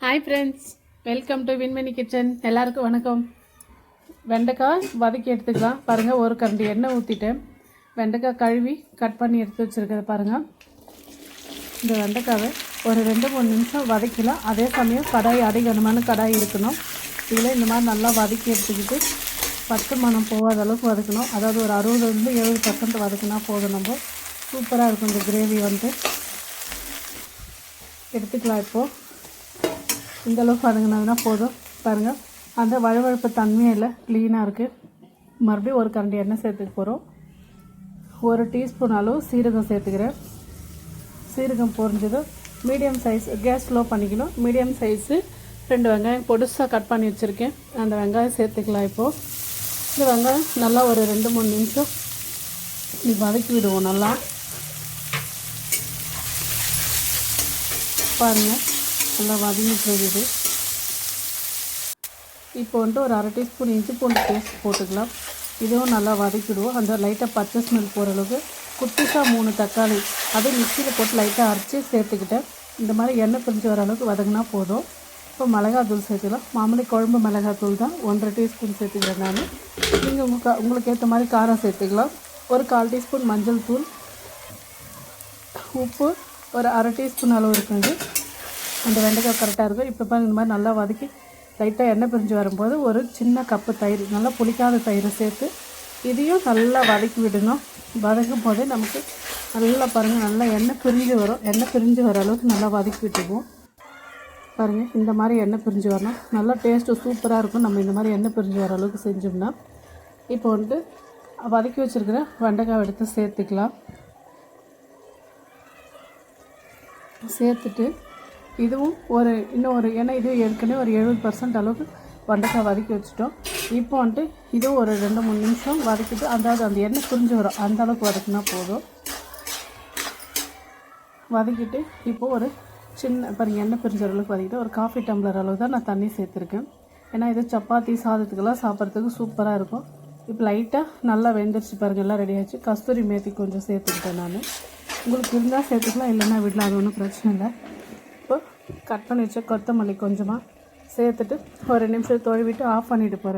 Hi friends, welcome to Vinmani kitchen. எல்லாருக்கும் வணக்கம். வெண்டைக்காய் வதக்கி எடுத்துக்கலாம். பாருங்கள், ஒரு கரண்டி எண்ணெய் ஊற்றிட்டேன். வெண்டைக்காய் கழுவி கட் பண்ணி எடுத்து வச்சுருக்கிறத பாருங்கள். இந்த வெண்டைக்காவை ஒரு 2-3 நிமிஷம் வதக்கலாம். அதே சமயம் கடாய் அடிகனமான கடாய் இருக்கணும். இதில் இந்த மாதிரி நல்லா வதக்கி எடுத்துக்கிட்டு பச்சை மணம் போகாத அளவுக்கு வதக்கணும். அதாவது ஒரு 60-70% வதக்கினா போதும். நம்ம சூப்பராக இருக்கும் இந்த கிரேவி எடுத்துக்கலாம். இப்போது இந்தளவுக்கு வதங்கினதுனா போதும். பாருங்கள், அந்த வழுவழுப்பு தன்மையில் க்ளீனாக இருக்குது. மறுபடியும் ஒரு கரண்டி எண்ணெய் சேர்த்துக்க போகிறோம். 1 டீஸ்பூன் அளவு சீரகம் சேர்த்துக்கிறேன். சீரகம் பொரிஞ்சதும் மீடியம் சைஸ், கேஸ் ஸ்லோ பண்ணிக்கணும். மீடியம் சைஸு 2 வெங்காயம் பொடுசாக கட் பண்ணி வச்சுருக்கேன். அந்த வெங்காயம் சேர்த்துக்கலாம். இப்போது இந்த வெங்காயம் நல்லா ஒரு 2-3 நிமிஷம் வதக்கி விடுவோம். நல்லா பாருங்கள், நல்லா வதங்கிட்டு. இப்போ ஒரு 1/2 டீஸ்பூன் இஞ்சி பூண்டு பேஸ்ட் போட்டுக்கலாம். இதுவும் நல்லா வதக்கிடுவோம். அந்த லைட்டாக பச்சை ஸ்மெல் போகிற அளவுக்கு குட்டிஸாக 3 தக்காளி அது மிக்சியில் போட்டு லைட்டாக அரைச்சி சேர்த்துக்கிட்டேன். இந்த மாதிரி எண்ணெய் பிரிஞ்சு வர அளவுக்கு வதங்கினா போதும். இப்போ மிளகாத்தூள் சேர்த்துக்கலாம். மாமூலி குழம்பு மிளகாத்தூள் தான் 1/2 டீஸ்பூன் சேர்த்துக்கிறேன் நான். நீங்கள் உங்களுக்கு ஏற்ற மாதிரி காரம் சேர்த்துக்கலாம். ஒரு 1/4 டீஸ்பூன் மஞ்சள் தூள், உப்பு ஒரு 1/2 டீஸ்பூன் அளவு இருக்குது. அந்த வெண்டைக்காய் கரெக்டாக இருக்கும். இப்போ பாருங்கள், இந்த மாதிரி நல்லா வதக்கி லைட்டாக எண்ணெய் பிரிஞ்சு வரும்போது ஒரு சின்ன கப்பு தயிர், நல்லா புளிக்காத தயிர் சேர்த்து இதையும் நல்லா வதக்கி விடணும். வதக்கும் போதே நமக்கு நல்லா பாருங்கள், நல்லா எண்ணெய் பிரிஞ்சு வரும். எண்ணெய் பிரிஞ்சு வர அளவுக்கு நல்லா வதக்கி விட்டுக்குவோம். பாருங்கள், இந்த மாதிரி எண்ணெய் பிரிஞ்சு வரணும். நல்லா டேஸ்ட்டு சூப்பராக இருக்கும் நம்ம இந்த மாதிரி எண்ணெய் பிரிஞ்சு வர அளவுக்கு செஞ்சோம்னா. இப்போ வதக்கி வச்சுருக்கிற வெண்டைக்காய் எடுத்து சேர்த்துக்கலாம். சேர்த்துட்டு இதுவும் ஏன்னா இது ஏற்கனவே ஒரு 70% அளவுக்கு வெண்டைக்காய் வதக்கி வச்சுட்டோம். இப்போ இதுவும் ஒரு 2-3 நிமிஷம் வதக்கிட்டு, அதாவது அந்த எண்ணெய் பிரிஞ்சு வரும் அந்த அளவுக்கு வதக்கினா போதும். வதக்கிட்டு இப்போது ஒரு பாருங்கள், எண்ணெய் பிரிஞ்ச அளவுக்கு வதக்கிட்டு ஒரு காஃபி டம்ளர் அளவு தான் நான் தண்ணி சேர்த்துருக்கேன். ஏன்னா இது சப்பாத்தி சாதத்துக்கெல்லாம் சாப்பிட்றதுக்கு சூப்பராக இருக்கும். இப்போ லைட்டாக நல்லா வெந்துருச்சு பாருங்கள், எல்லாம் ரெடி ஆகிடுச்சு. கஸ்தூரி மேத்தி கொஞ்சம் சேர்த்துக்கிட்டேன் நான். உங்களுக்கு இருந்தால் சேர்த்துக்கலாம், இல்லைன்னா விடலாம், அது ஒன்றும் பிரச்சனை இல்லை. இப்போ கட் பண்ணி வச்ச கொத்தமல்லி கொஞ்சமாக சேர்த்துட்டு ஒரு 2 நிமிஷம் தொழுவிட்டு ஆஃப் பண்ணிவிட்டு போகிறேன்.